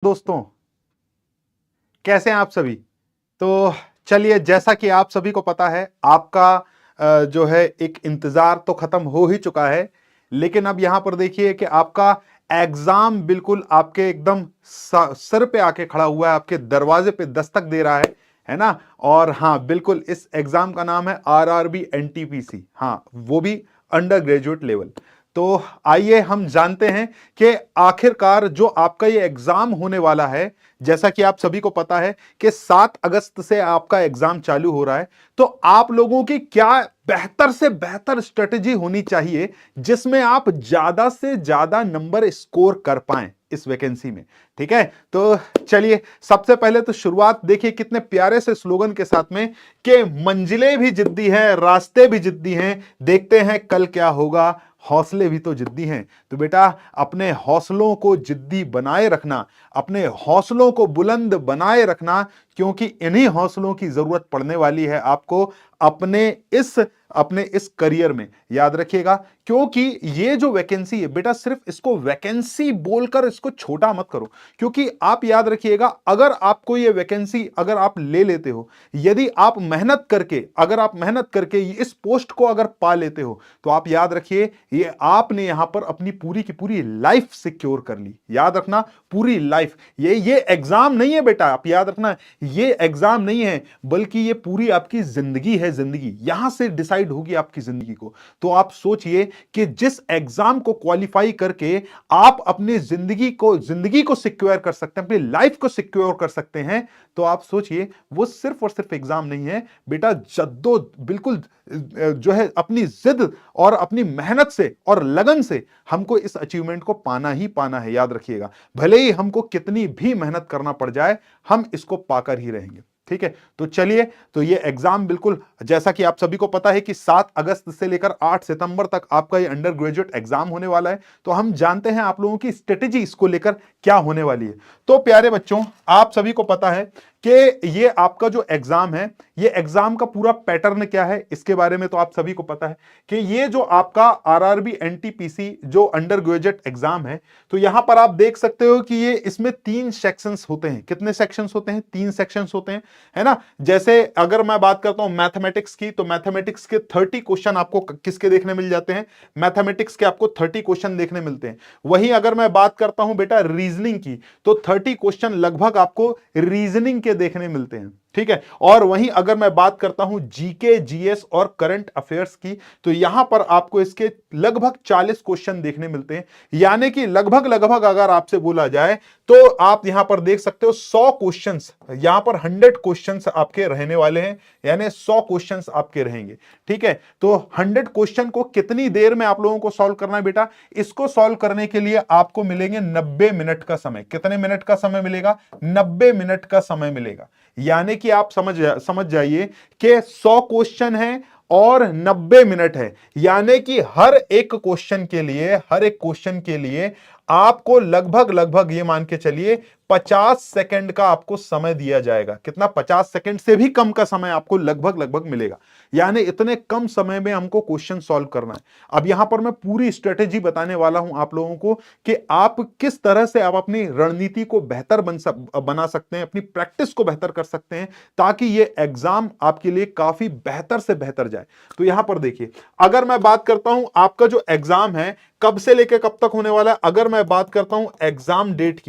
दोस्तों, कैसे हैं आप सभी। तो चलिए, जैसा कि आप सभी को पता है, आपका जो है एक इंतजार तो खत्म हो ही चुका है। लेकिन अब यहां पर देखिए कि आपका एग्जाम बिल्कुल आपके एकदम सर पे आके खड़ा हुआ है, आपके दरवाजे पे दस्तक दे रहा है ना। और हाँ, बिल्कुल, इस एग्जाम का नाम है आरआरबी एनटीपीसी। हाँ, वो भी अंडर ग्रेजुएट लेवल। तो आइए हम जानते हैं कि आखिरकार जो आपका ये एग्जाम होने वाला है, जैसा कि आप सभी को पता है कि 7 अगस्त से आपका एग्जाम चालू हो रहा है। तो आप लोगों की क्या बेहतर से बेहतर स्ट्रेटेजी होनी चाहिए जिसमें आप ज्यादा से ज्यादा नंबर स्कोर कर पाएं इस वैकेंसी में। ठीक है, तो चलिए, सबसे पहले तो शुरुआत देखिए कितने प्यारे से स्लोगन के साथ में कि मंजिलें भी जिद्दी हैं, रास्ते भी जिद्दी हैं, देखते हैं कल क्या होगा, हौसले भी तो जिद्दी हैं। तो बेटा, अपने हौसलों को जिद्दी बनाए रखना, अपने हौसलों को बुलंद बनाए रखना, क्योंकि इन्हीं हौसलों की जरूरत पड़ने वाली है आपको अपने इस करियर में। याद रखिएगा, क्योंकि ये जो वैकेंसी है बेटा, सिर्फ इसको वैकेंसी बोलकर इसको छोटा मत करो। क्योंकि आप याद रखिएगा, अगर आपको ये वैकेंसी अगर आप ले लेते हो, यदि आप मेहनत करके, अगर आप मेहनत करके इस पोस्ट को अगर पा लेते हो, तो आप याद रखिए, ये आपने यहां पर अपनी पूरी की पूरी लाइफ सिक्योर कर ली। याद रखना, पूरी लाइफ। ये एग्जाम नहीं है बेटा, आप याद रखना, ये एग्जाम नहीं है, बल्कि ये पूरी आपकी जिंदगी है। जिंदगी यहां से डिसाइड होगी आपकी जिंदगी को। तो आप सोचिए कि जिस एग्जाम को क्वालिफाई करके आप अपनी जिंदगी को सिक्योर कर सकते हैं, अपनी लाइफ को सिक्योर कर सकते हैं, तो आप सोचिए, वो सिर्फ और सिर्फ एग्जाम नहीं है बेटा, बिल्कुल जो है अपनी जिद और अपनी मेहनत से और लगन से हमको इस अचीवमेंट को पाना ही पाना है। याद रखिएगा, भले ही हमको कितनी भी मेहनत करना पड़ जाए, हम इसको पाकर ही रहेंगे। ठीक है, तो चलिए, तो ये एग्जाम बिल्कुल, जैसा कि आप सभी को पता है कि 7 अगस्त से लेकर 8 सितंबर तक आपका ये अंडर ग्रेजुएट एग्जाम होने वाला है। तो हम जानते हैं आप लोगों की स्ट्रेटेजी इसको लेकर क्या होने वाली है। तो प्यारे बच्चों, आप सभी को पता है कि ये आपका जो एग्जाम है, ये एग्जाम का पूरा पैटर्न क्या है, इसके बारे में तो आप सभी को पता है कि ये जो आपका आरआरबी एनटीपीसी जो अंडर ग्रेजुएट एग्जाम है, तो यहां पर आप देख सकते हो कि ये इसमें 3 सेक्शंस होते हैं। कितने सेक्शंस होते हैं? 3 सेक्शंस होते हैं, है ना। जैसे अगर मैं बात करता हूं मैथमेटिक्स की, तो मैथमेटिक्स के 30 क्वेश्चन आपको किसके देखने मिल जाते हैं? मैथमेटिक्स के आपको 30 क्वेश्चन देखने मिलते हैं। वहीं अगर मैं बात करता हूं बेटा रीजनिंग की, तो 30 क्वेश्चन लगभग आपको रीजनिंग के देखने मिलते हैं। ठीक है, और वहीं अगर मैं बात करता हूं जीके, जीएस और करंट अफेयर्स की, तो यहां पर आपको इसके लगभग 40 क्वेश्चन देखने मिलते हैं। यानी कि लगभग लगभग अगर आपसे बोला जाए, तो आप यहां पर देख सकते हो 100 क्वेश्चंस, यहां पर 100 क्वेश्चंस आपके रहने वाले हैं, यानी 100 क्वेश्चंस आपके रहेंगे। ठीक है, तो 100 क्वेश्चन को कितनी देर में आप लोगों को सॉल्व करना है बेटा? इसको सॉल्व करने के लिए आपको मिलेंगे 90 मिनट का समय। कितने मिनट का समय मिलेगा? 90 मिनट का समय मिलेगा। यानी कि आप समझ जाइए कि 100 क्वेश्चन है और 90 मिनट है। यानी कि हर एक क्वेश्चन के लिए आपको लगभग लगभग ये मान के चलिए 50 सेकंड का आपको समय दिया जाएगा। कितना? 50 सेकंड से भी कम का समय आपको लगभग लगभग मिलेगा। यानी इतने कम समय में हमको क्वेश्चन सॉल्व करना है। अब यहां पर मैं पूरी स्ट्रेटेजी बताने वाला हूं आप लोगों को कि आप किस तरह से आप अपनी रणनीति को बेहतर बना सकते हैं, अपनी प्रैक्टिस को बेहतर कर सकते हैं, ताकि ये एग्जाम आपके लिए काफी बेहतर से बेहतर जाए। तो यहां पर देखिए, अगर मैं बात करता हूं आपका जो एग्जाम है कब से लेकर कब तक होने वाला है, अगर मैं बात करता हूं एग्जाम डेट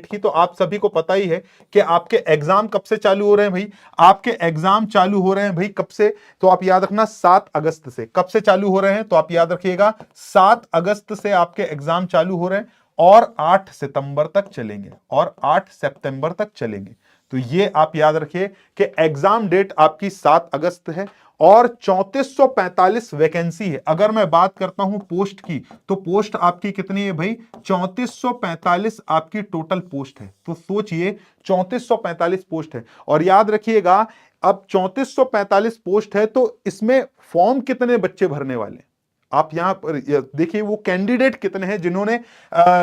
की, तो आप सभी को पता ही है कि आपके एग्जाम कब से चालू हो रहे हैं भाई। आपके एग्जाम चालू हो रहे हैं भाई कब से? तो आप याद रखना 7 अगस्त से। कब से चालू हो रहे हैं? तो आप याद रखिएगा 7 अगस्त से आपके एग्जाम चालू हो रहे हैं और 8 सितंबर तक चलेंगे और 8 सितंबर तक चलेंगे। तो ये आप याद रखिए कि एग्जाम डेट आपकी 7 अगस्त है और 3445 वैकेंसी है। अगर मैं बात करता हूं पोस्ट की, तो पोस्ट आपकी कितनी है भाई? 3445 आपकी टोटल पोस्ट है। तो सोचिए, 3445 पोस्ट है। और याद रखिएगा, अब 3445 पोस्ट है, तो इसमें फॉर्म कितने बच्चे भरने वाले हैं? आप यहां पर देखिए, वो कैंडिडेट कितने हैं जिन्होंने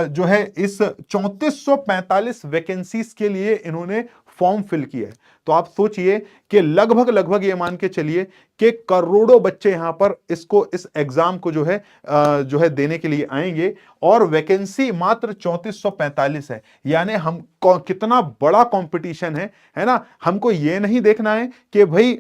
जो है इस 3445 वैकेंसीज के लिए इन्होंने फॉर्म फिल किया है। तो आप सोचिए कि लगभग ये मान के चलिए कि करोड़ों बच्चे यहां पर इस एग्जाम को जो है देने के लिए आएंगे, और वैकेंसी मात्र 3445 है। यानी हम कितना बड़ा कंपटीशन है ना। हमको ये नहीं देखना है कि भाई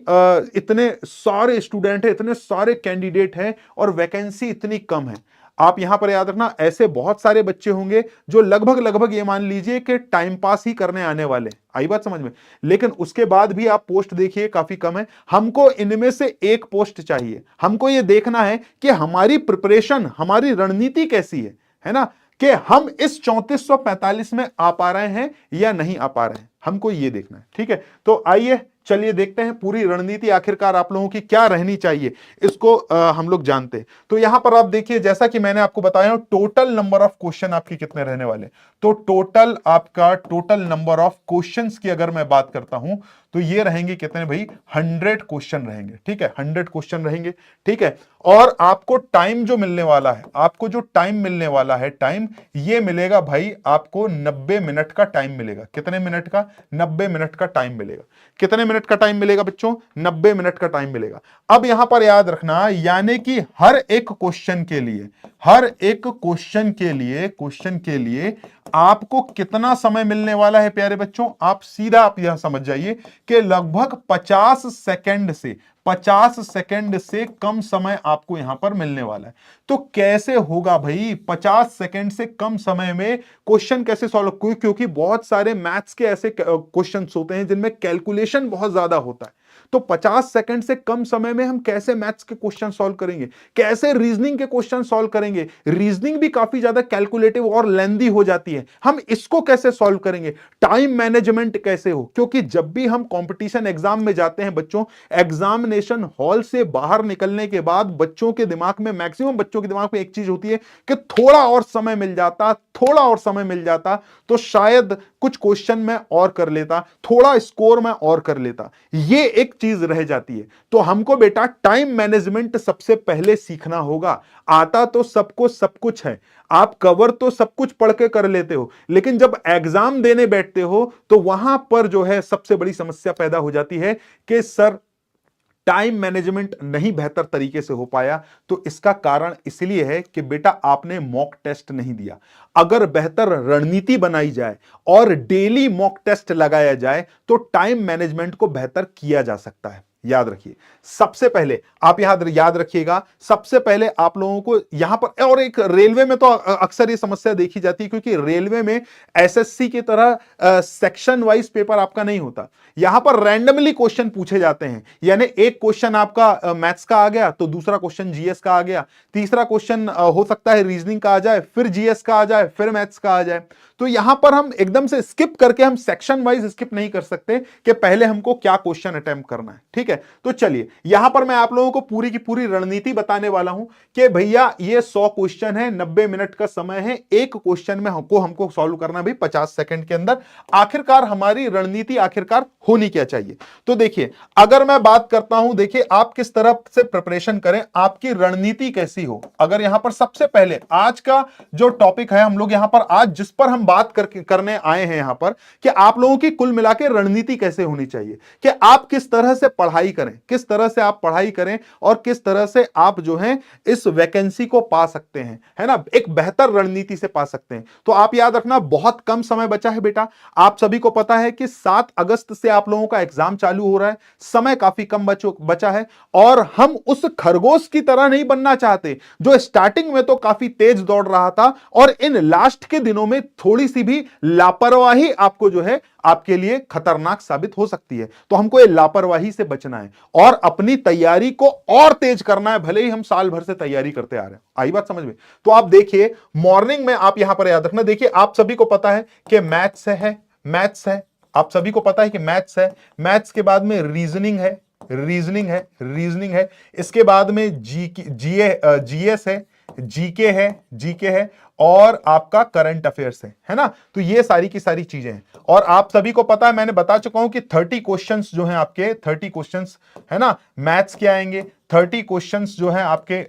इतने सारे स्टूडेंट हैं, इतने सारे कैंडिडेट हैं और वैकेंसी इतनी कम है। आप यहां पर याद रखना, ऐसे बहुत सारे बच्चे होंगे जो लगभग ये मान लीजिए कि टाइम पास ही करने आने वाले। आई बात समझ में? लेकिन उसके बाद भी आप पोस्ट देखिए काफी कम है। हमको इनमें से एक पोस्ट चाहिए। हमको ये देखना है कि हमारी प्रिपरेशन, हमारी रणनीति कैसी है ना, कि हम इस 3445 में आ पा रहे हैं या नहीं आ पा रहे हैं। हमको ये देखना है, ठीक है। तो आइए चलिए देखते हैं पूरी रणनीति आखिरकार आप लोगों की क्या रहनी चाहिए, इसको हम लोग जानते हैं। तो यहां पर आप देखिए, जैसा कि मैंने आपको बताया, टोटल नंबर ऑफ क्वेश्चन आपके कितने रहने वाले। तो टोटल नंबर ऑफ क्वेश्चंस की अगर मैं बात करता हूं तो ये रहेंगे कितने भाई, 100 क्वेश्चन रहेंगे, ठीक है। 100 क्वेश्चन रहेंगे, ठीक है। और आपको टाइम जो मिलने वाला है, आपको जो टाइम मिलने वाला है, टाइम ये मिलेगा भाई आपको 90 मिनट का टाइम मिलेगा। कितने मिनट का? 90 मिनट का टाइम मिलेगा। कितने मिनट का टाइम मिलेगा बच्चों? 90 मिनट का टाइम मिलेगा। अब यहां पर याद रखना, यानी कि हर एक क्वेश्चन के लिए आपको कितना समय मिलने वाला है प्यारे बच्चों? आप यह समझ जाइए कि लगभग 50 सेकंड से कम समय आपको यहां पर मिलने वाला है। तो कैसे होगा भाई 50 सेकंड से कम समय में क्वेश्चन कैसे सॉल्व? क्योंकि बहुत सारे मैथ्स के ऐसे क्वेश्चंस होते हैं जिनमें कैलकुलेशन बहुत ज्यादा होता है। तो 50 सेकंड से कम समय में हम कैसे मैथ्स के क्वेश्चन सॉल्व करेंगे, कैसे रीजनिंग के क्वेश्चन सॉल्व करेंगे? रीजनिंग भी काफी ज्यादा कैलकुलेटिव और लेंदी हो जाती है, हम इसको कैसे सॉल्व करेंगे? टाइम मैनेजमेंट कैसे हो? क्योंकि जब भी हम कंपटीशन एग्जाम में जाते हैं बच्चों, एग्जामिनेशन हॉल से बाहर निकलने के बाद बच्चों के दिमाग में, मैक्सिमम बच्चों के दिमाग में एक चीज होती है कि थोड़ा और समय मिल जाता तो शायद कुछ क्वेश्चन मैं और कर लेता, थोड़ा स्कोर मैं और कर लेता। ये एक चीज रह जाती है। तो हमको बेटा टाइम मैनेजमेंट सबसे पहले सीखना होगा। आता तो सबको सब कुछ है, आप कवर तो सब कुछ पढ़ के कर लेते हो, लेकिन जब एग्जाम देने बैठते हो तो वहां पर जो है सबसे बड़ी समस्या पैदा हो जाती है कि सर टाइम मैनेजमेंट नहीं बेहतर तरीके से हो पाया। तो इसका कारण इसलिए है कि बेटा आपने मॉक टेस्ट नहीं दिया। अगर बेहतर रणनीति बनाई जाए और डेली मॉक टेस्ट लगाया जाए तो टाइम मैनेजमेंट को बेहतर किया जा सकता है। याद रखिए, सबसे पहले आप याद रखिएगा, सबसे पहले आप लोगों को यहां पर, और एक रेलवे में तो अक्सर ये समस्या देखी जाती है, क्योंकि रेलवे में एसएससी की तरह सेक्शन वाइज पेपर आपका नहीं होता। यहां पर रैंडमली क्वेश्चन पूछे जाते हैं, यानी एक क्वेश्चन आपका मैथ्स का आ गया तो दूसरा क्वेश्चन जीएस का आ गया, तीसरा क्वेश्चन हो सकता है रीजनिंग का आ जाए, फिर जीएस का आ जाए, फिर मैथ्स का आ जाए। तो यहां पर हम एकदम से स्किप करके, हम सेक्शन वाइज स्किप नहीं कर सकते कि पहले हमको क्या क्वेश्चन अटेम्प्ट करना है, ठीक है। तो चलिए यहां पर मैं आप लोगों को पूरी की पूरी रणनीति बताने वाला हूं कि भैया ये 100 क्वेश्चन है, 90 मिनट का समय है, एक क्वेश्चन में हमको सॉल्व करना भी 50 सेकंड के अंदर। आखिरकार हमारी रणनीति आखिरकार होनी क्या चाहिए? तो देखिए, अगर मैं बात करता हूं, देखिए आप किस तरह से प्रिपरेशन करें, आपकी रणनीति कैसी हो। अगर यहां पर सबसे पहले आज का जो टॉपिक है, हम लोग यहां पर आज जिस पर हम बात करने आए हैं यहां पर, कि आप लोगों की कुल मिलाकर रणनीति कैसे होनी चाहिए, कि आप किस तरह से पढ़ाई करें, किस तरह से आप पढ़ाई करें और किस तरह से आप जो है इस वैकेंसी को पा सकते हैं, है ना, एक बेहतर रणनीति से पा सकते हैं। तो आप याद रखना, बहुत कम समय बचा है बेटा। आप सभी को पता है कि 7 अगस्त से आप लोगों का एग्जाम चालू हो रहा है, समय काफी कम बचा है, और हम उस खरगोश की तरह नहीं बनना चाहते जो स्टार्टिंग में तो काफी तेज दौड़ रहा था और इन लास्ट के दिनों में थोड़ी सी भी लापरवाही आपको जो है आपके लिए खतरनाक साबित हो सकती है। तो हमको ये लापरवाही से बचना है और अपनी तैयारी को और तेज करना है, भले ही हम साल भर से तैयारी करते आ रहे हैं। आई बात समझ में? तो आप देखिए, मॉर्निंग में आप यहां पर याद रखना, देखिए आप सभी को पता है कि मैथ्स है, आप सभी को पता है कि मैथ्स है, मैथ्स के बाद में रीजनिंग है, इसके बाद में जीएस है, जीके है और आपका करंट अफेयर्स है ना। तो ये सारी की सारी चीजें हैं, और आप सभी को पता है, मैंने बता चुका हूं कि 30 क्वेश्चंस जो हैं आपके, 30 क्वेश्चंस है ना, मैथ्स के आएंगे, 30 क्वेश्चंस जो है आपके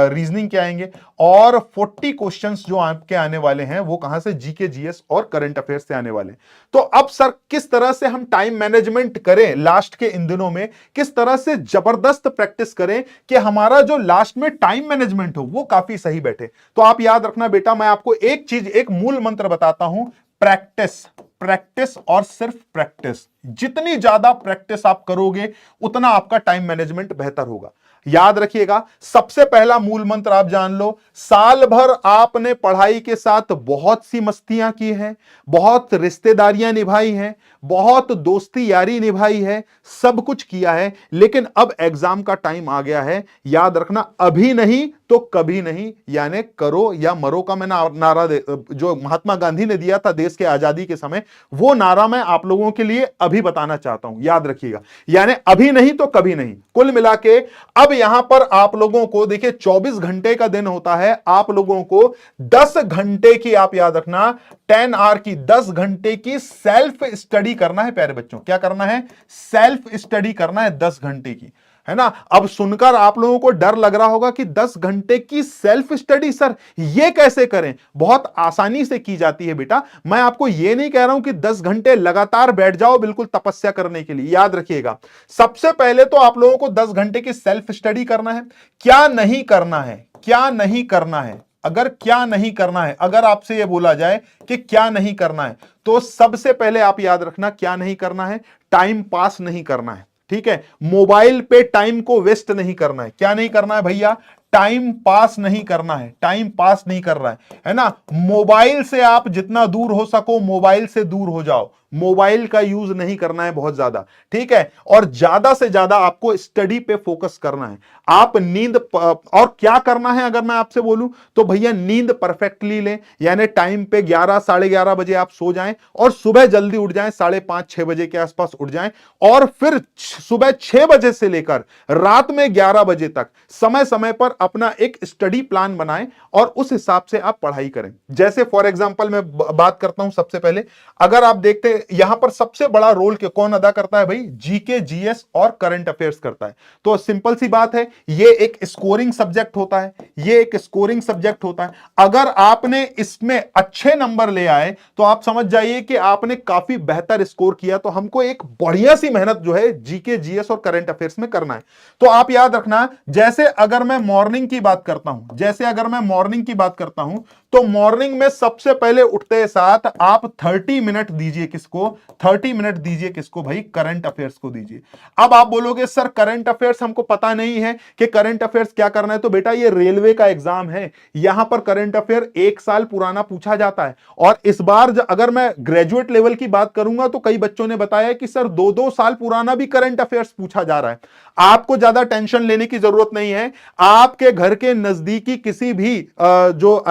रीजनिंग के आएंगे और 40 क्वेश्चंस जो आपके आने वाले हैं वो कहां से, जीके जीएस और करंट अफेयर्स से आने वाले हैं। तो अब सर किस तरह से हम टाइम मैनेजमेंट करें लास्ट के इन दिनों में, किस तरह से जबरदस्त प्रैक्टिस करें कि हमारा जो लास्ट में टाइम मैनेजमेंट हो वो काफी सही बैठे। तो आप याद रखना बेटा, मैं आपको एक चीज, एक मूल मंत्र बताता हूं, प्रैक्टिस, प्रैक्टिस और सिर्फ प्रैक्टिस। जितनी ज्यादा प्रैक्टिस आप करोगे उतना आपका टाइम मैनेजमेंट बेहतर होगा। याद रखिएगा, सबसे पहला मूल मंत्र आप जान लो, साल भर आपने पढ़ाई के साथ बहुत सी मस्तियां की हैं, बहुत रिश्तेदारियां निभाई हैं, बहुत दोस्ती यारी निभाई है, सब कुछ किया है, लेकिन अब एग्जाम का टाइम आ गया है। याद रखना, अभी नहीं तो कभी नहीं, यानी करो या मरो का मैं नारा जो महात्मा गांधी ने दिया था देश के आजादी के समय, वो नारा मैं आप लोगों के लिए अभी बताना चाहता हूं। याद रखिएगा, यानी अभी नहीं तो कभी नहीं। कुल मिला के अब यहां पर आप लोगों को देखिए 24 घंटे का दिन होता है, आप लोगों को 10 घंटे की, आप याद रखना 10 आवर की, 10 घंटे की सेल्फ स्टडी करना है प्यारे बच्चों। क्या करना है? सेल्फ स्टडी करना है 10 घंटे की, है ना। अब सुनकर आप लोगों को डर लग रहा होगा कि 10 घंटे की सेल्फ स्टडी सर ये कैसे करें? बहुत आसानी से की जाती है बेटा। मैं आपको ये नहीं कह रहा हूं कि 10 घंटे लगातार बैठ जाओ बिल्कुल तपस्या करने के लिए। याद रखिएगा, सबसे पहले तो आप लोगों को 10 घंटे की सेल्फ स्टडी करना है। क्या नहीं करना है, क्या नहीं करना है, अगर क्या नहीं करना है, अगर आपसे यह बोला जाए कि क्या नहीं करना है, तो सबसे पहले आप याद रखना क्या नहीं करना है, टाइम पास नहीं करना है। ठीक है, मोबाइल पे टाइम को वेस्ट नहीं करना है। क्या नहीं करना है भैया? टाइम पास नहीं करना है, टाइम पास नहीं कर रहा है ना। मोबाइल से आप जितना दूर हो सको मोबाइल से दूर हो जाओ, मोबाइल का यूज नहीं करना है बहुत ज्यादा, ठीक है। और ज्यादा से ज्यादा आपको स्टडी पे फोकस करना है। आप नींद और क्या करना है अगर मैं आपसे बोलूं तो भैया नींद परफेक्टली लें, यानी टाइम पे 11 साढ़े 11 बजे आप सो जाएं और सुबह जल्दी उठ जाएं, 5:30 6 बजे के आसपास उठ जाएं, और फिर सुबह 6 बजे से लेकर रात में 11 बजे तक समय समय पर अपना एक स्टडी प्लान बनाएं और उस हिसाब से आप पढ़ाई करें। जैसे फॉर एग्जांपल मैं बात करता हूं, सबसे पहले अगर आप देखते हैं यहां पर सबसे बड़ा रोल कौन अदा करता है भाई? जीके जीएस और करंट अफेयर्स करता है। तो सिंपल सी बात है, ये एक स्कोरिंग सब्जेक्ट होता है, ये एक स्कोरिंग सब्जेक्ट होता है। अगर आपने इसमें अच्छे नंबर ले आए तो आप समझ जाइए कि आपने काफी बेहतर स्कोर किया। तो हमको एक बढ़िया सी मेहनत जो है जीके जीएस और करंट अफेयर्स में करना है। तो आप याद रखना, जैसे अगर मैं मॉर्निंग की बात करता हूं, जैसे अगर मैं मॉर्निंग की बात करता हूं तो मॉर्निंग में सबसे पहले उठते साथ आप 30 मिनट दीजिए किसको? 30 मिनट दीजिए किसको भाई? करंट अफेयर्स को दीजिए। अब आप बोलोगे सर करंट अफेयर्स हमको पता नहीं है कि करंट अफेयर्स क्या करना है। तो बेटा ये रेलवे का एग्जाम है, यहां पर करंट अफेयर 1 साल पुराना पूछा जाता है। और इस बार अगर मैं ग्रेजुएट लेवल की बात करूंगा तो कई बच्चों ने बताया कि सर 2-2 साल पुराना भी करंट अफेयर्स पूछा जा रहा है। आपको ज्यादा टेंशन लेने की जरूरत नहीं है। आपके घर के नजदीकी किसी भी जो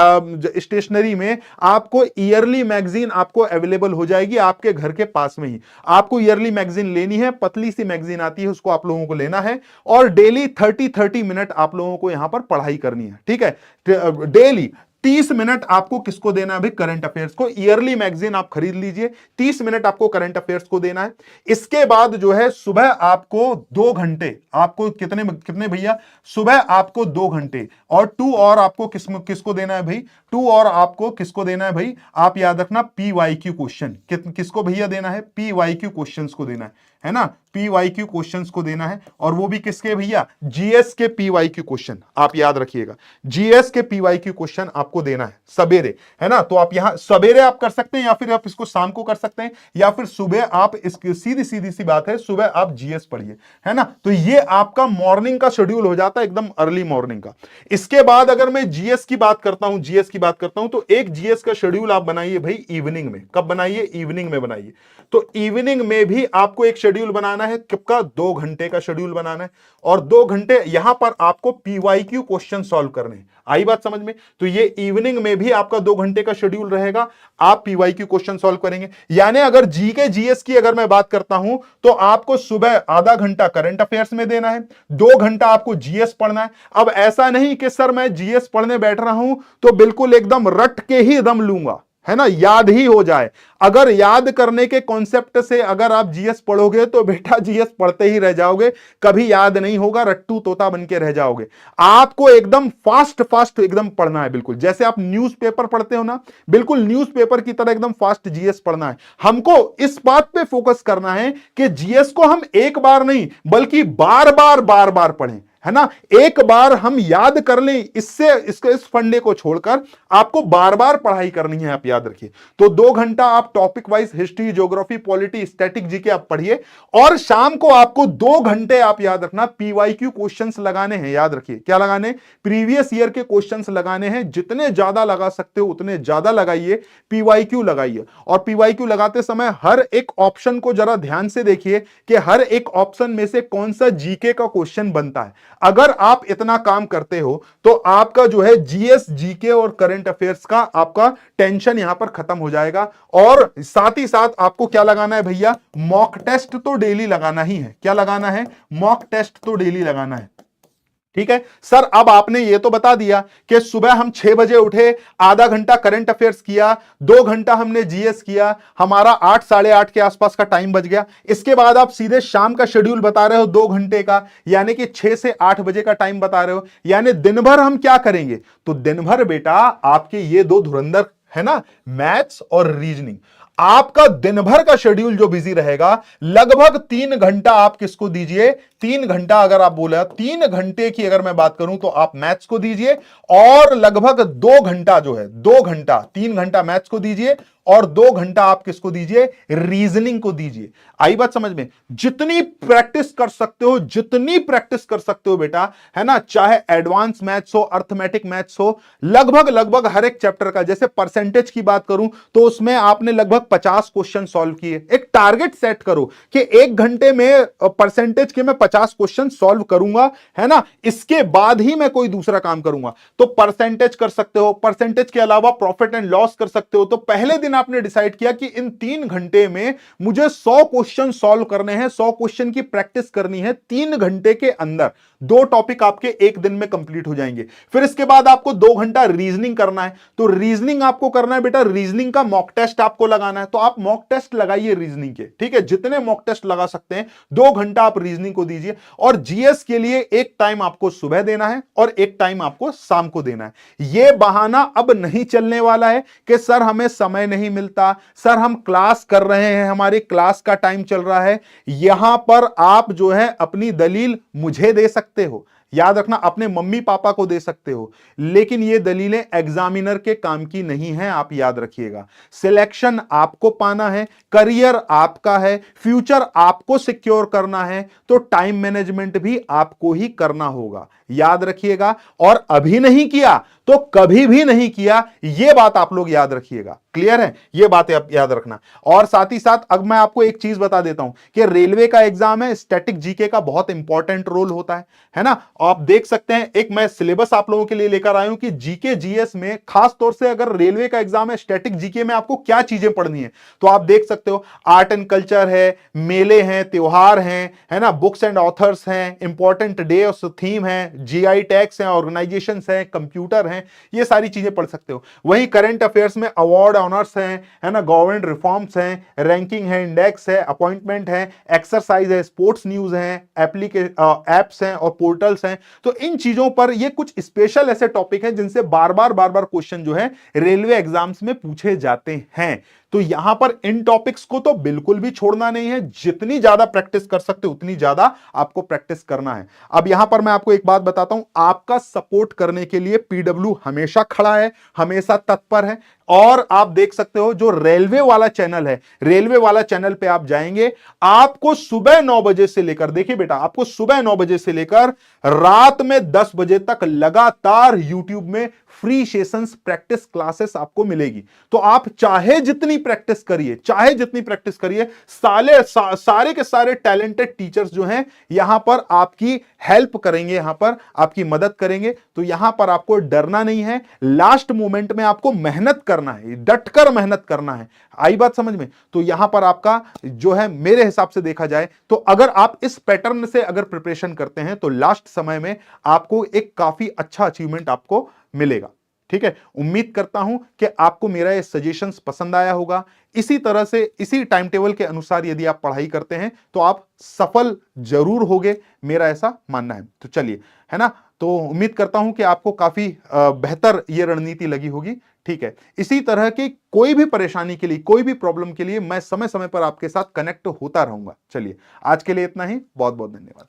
स्टेशनरी में आपको ईयरली मैगजीन आपको अवेलेबल हो जाएगी, आपके घर के पास में ही। आपको ईयरली मैगजीन लेनी है, पतली सी मैगजीन आती है, उसको आप लोगों को लेना है और डेली 30 मिनट आप लोगों को यहां पर पढ़ाई करनी है। ठीक है, डेली 30 मिनट आपको किसको देना है भाई? करंट अफेयर्स को। ईयरली मैगजीन आप खरीद लीजिए, 30 मिनट आपको करंट अफेयर्स को देना है। इसके बाद जो है सुबह आपको 2 घंटे, आपको कितने भैया? सुबह आपको 2 घंटे और 2 और आपको किसको देना है भाई? 2 और आपको किसको देना है भाई? आप याद रखना पीवाईक्यू क्वेश्चन। किसको भैया देना है? पीवाईक्यू क्वेश्चंस को देना है ना। पीवाईक्यू क्वेश्चंस को देना है और वो भी किसके भैया? जीएस के पीवाईक्यू क्वेश्चन। आप याद रखिएगा, जीएस के पीवाईक्यू क्वेश्चन आपको देना है सवेरे, है ना। तो आप यहां सवेरे आप कर सकते हैं या फिर आप इसको शाम को कर सकते हैं या फिर सुबह आप इसकी सीधी सी बात है, सुबह आप जीएस पढ़िए, है ना। तो ये आपका मॉर्निंग का शेड्यूल हो जाता है, एकदम अर्ली मॉर्निंग का। इसके बाद अगर मैं जीएस की बात करता हूं, जीएस की बात करता हूं तो एक जीएस का शेड्यूल आप बनाइए भाई इवनिंग में। कब बनाइए? इवनिंग में बनाइए। तो इवनिंग में भी आपको एक शेड्यूल बनाना है, कब का? 2 घंटे का शेड्यूल बनाना है और 2 घंटे यहां पर आपको पीवाईक्यू क्वेश्चन सॉल्व करने हैं। आई बात समझ में? तो ये इवनिंग में भी आपका 2 घंटे का शेड्यूल रहेगा, आप पीवाईक्यू क्वेश्चन सॉल्व करेंगे। यानी अगर जीके जीएस की अगर मैं बात करता हूं तो आपको सुबह आधा घंटा करंट अफेयर्स में देना है, 2 घंटा आपको जीएस पढ़ना है। अब ऐसा नहीं कि सर मैं जीएस पढ़ने बैठ रहा हूं तो बिल्कुल एकदम रट के ही दम लूंगा, है ना, याद ही हो जाए। अगर याद करने के कॉन्सेप्ट से अगर आप जीएस पढ़ोगे तो बेटा जीएस पढ़ते ही रह जाओगे, कभी याद नहीं होगा, रट्टू तोता बन के रह जाओगे। आपको एकदम फास्ट फास्ट एकदम पढ़ना है, बिल्कुल जैसे आप न्यूज़पेपर पढ़ते हो ना, बिल्कुल न्यूज़पेपर की तरह एकदम फास्ट जीएस पढ़ना है। हमको इस बात पे फोकस करना है कि जीएस को हम एक बार नहीं बल्कि बार बार पढ़ें, है ना, एक बार हम याद कर लें, इससे इस फंडे को छोड़कर आपको बार बार पढ़ाई करनी है, आप याद रखिए। तो 2 घंटा आप topic wise history, geography, polity, static, GK आप पढ़िए, और शाम को आपको 2 घंटे आप याद रखना पीवाईक्यू क्वेश्चंस लगाने हैं। याद रखिए क्या लगाने, प्रीवियस ईयर के क्वेश्चंस लगाने हैं। जितने ज्यादा लगा सकते हो उतने ज्यादा लगाइए, पीवाईक्यू लगाइए। और पीवाईक्यू लगाते समय हर एक ऑप्शन को जरा ध्यान से देखिए कि हर एक ऑप्शन में से कौन सा जीके का क्वेश्चन बनता है। अगर आप इतना काम करते हो तो आपका जो है जीएस, जीके और करंट अफेयर्स का आपका टेंशन यहां पर खत्म हो जाएगा। और साथ ही साथ आपको क्या लगाना है भैया, मॉक टेस्ट तो डेली लगाना ही है। क्या लगाना है, मॉक टेस्ट तो डेली लगाना है। ठीक है सर, अब आपने ये तो बता दिया कि सुबह हम 6 बजे उठे, आधा घंटा करंट अफेयर्स किया, 2 घंटा हमने जीएस किया, हमारा 8 साढ़े 8 के आसपास का टाइम बच गया। इसके बाद आप सीधे शाम का शेड्यूल बता रहे हो 2 घंटे का, यानी कि 6 से 8 बजे का टाइम बता रहे हो। यानी दिन भर हम क्या करेंगे, तो दिन भर बेटा आपके ये 2 धुरंधर है ना, मैथ्स और रीजनिंग, आपका दिन भर का शेड्यूल जो बिजी रहेगा, लगभग 3 घंटा आप किसको दीजिए, 3 घंटा अगर आप बोला 3 घंटे की अगर मैं बात करूं तो आप मैथ्स को दीजिए, और लगभग 2 घंटा जो है 2 घंटा, 3 घंटा मैथ्स को दीजिए और 2 घंटा आप किसको दीजिए, रीजनिंग को दीजिए। आई बात समझ में, जितनी प्रैक्टिस कर सकते हो, जितनी प्रैक्टिस कर सकते हो बेटा, है ना, चाहे एडवांस मैथ्स हो, अर्थमेटिक मैथ्स हो, लगभग हर एक चैप्टर का। जैसे परसेंटेज की बात करूं तो उसमें आपने लगभग 50 क्वेश्चन सॉल्व किए। एक टारगेट सेट करो कि 1 घंटे में परसेंटेज के मैं 50 क्वेश्चन सॉल्व करूंगा, है ना, इसके बाद ही मैं कोई दूसरा काम करूंगा। तो परसेंटेज कर सकते हो, परसेंटेज के अलावा प्रॉफिट एंड लॉस कर सकते हो। तो पहले दिन आपने डिसाइड किया कि इन 3 घंटे में मुझे 100 क्वेश्चन सॉल्व करने हैं, 100 क्वेश्चन की प्रैक्टिस करनी है। 3 घंटे के अंदर 2 टॉपिक आपके एक दिन में कंप्लीट हो जाएंगे। फिर इसके बाद आपको 2 घंटा रीजनिंग करना है। तो रीजनिंग आपको करना है बेटा, रीजनिंग का मॉक टेस्ट आपको लगाना है। तो आप मॉक टेस्ट लगाइए रीजनिंग के, ठीक है, जितने मॉक टेस्ट लगा सकते हैं। 2 घंटा आप रीजनिंग को दीजिए। और जीएस के लिए एक टाइम आपको सुबह देना है और एक टाइम आपको शाम को देना है। यह बहाना अब नहीं चलने वाला है कि सर हमें समय नहीं मिलता, सर हम क्लास कर रहे हैं, हमारी क्लास का टाइम चल रहा है। यहां पर आप जो है अपनी दलील मुझे दे सकते हो, याद रखना, अपने मम्मी पापा को दे सकते हो, लेकिन ये दलीलें एग्जामिनर के काम की नहीं है, आप याद रखिएगा। सिलेक्शन आपको पाना है, करियर आपका है, फ्यूचर आपको सिक्योर करना है, तो टाइम मैनेजमेंट भी आपको ही करना होगा, याद रखिएगा। और अभी नहीं किया तो कभी भी नहीं किया, यह बात आप लोग याद रखिएगा। क्लियर है, यह बात आप याद रखना। और साथ ही साथ अब मैं आपको एक चीज बता देता हूं कि रेलवे का एग्जाम है, स्टैटिक जीके का बहुत इंपॉर्टेंट रोल होता है ना। आप देख सकते हैं, एक मैं सिलेबस आप लोगों के लिए लेकर आया हूं कि जीके जीएस में खास तौर से अगर रेलवे का एग्जाम है, स्टैटिक जीके में आपको क्या चीजें पढ़नी है। तो आप देख सकते हो, आर्ट एंड कल्चर है, मेले हैं, त्योहार हैं, है ना, बुक्स एंड ऑथर्स हैं, इंपॉर्टेंट डे और थीम है, जीआई टैग्स हैं, ऑर्गेनाइजेशन हैं, कंप्यूटर हैं, ये सारी चीजें पढ़ सकते हो। वहीं करंट अफेयर्स में अवार्ड ऑनर्स हैं, है ना, गवर्नमेंट रिफॉर्म्स हैं, रैंकिंग है, इंडेक्स है, अपॉइंटमेंट है, एक्सरसाइज है, स्पोर्ट्स न्यूज है, एप्स हैं और पोर्टल्स हैं। तो इन चीजों पर ये कुछ स्पेशल ऐसे टॉपिक हैं जिनसे बार बार क्वेश्चन जो है रेलवे एग्जाम्स में पूछे जाते हैं। तो यहां पर इन टॉपिक्स को तो बिल्कुल भी छोड़ना नहीं है, जितनी ज्यादा प्रैक्टिस कर सकते हो उतनी ज्यादा आपको प्रैक्टिस करना है। अब यहां पर मैं आपको एक बात बताता हूं, आपका सपोर्ट करने के लिए पीडब्ल्यू हमेशा खड़ा है, हमेशा तत्पर है। और आप देख सकते हो जो रेलवे वाला चैनल है, रेलवे वाला चैनल पे आप जाएंगे, आपको सुबह 9 बजे से लेकर, देखिए बेटा, आपको सुबह 9 बजे से लेकर रात में 10 बजे तक लगातार यूट्यूब में फ्री सेशंस, प्रैक्टिस क्लासेस आपको मिलेगी। तो आप चाहे जितनी प्रैक्टिस करिए, चाहे जितनी प्रैक्टिस करिए, सारे के सारे टैलेंटेड टीचर्स जो हैं यहां पर आपकी हेल्प करेंगे, यहां पर आपकी मदद करेंगे। तो यहां पर आपको डरना नहीं है, लास्ट मोमेंट में आपको मेहनत करना है, डटकर मेहनत करना है। आई बात समझ में? तो यहां पर आपका जो है, मेरे हिसाब से देखा जाए तो अगर आप इस पैटर्न से अगर प्रिपरेशन करते हैं तो लास्ट समय में आपको एक काफी अच्छा अचीवमेंट आपको मिलेगा। ठीक है, उम्मीद करता हूं कि आपको मेरा ये सजेशंस पसंद आया होगा। इसी तरह से इसी टाइम टेबल के अनुसार यदि आप पढ़ाई करते हैं तो आप सफल जरूर होगे, मेरा ऐसा मानना है। तो चलिए, है ना, तो उम्मीद करता हूं कि आपको काफी बेहतर ये रणनीति लगी होगी। ठीक है, इसी तरह की कोई भी परेशानी के लिए, कोई भी प्रॉब्लम के लिए मैं समय समय पर आपके साथ कनेक्ट होता रहूंगा। चलिए, आज के लिए इतना ही। बहुत बहुत धन्यवाद।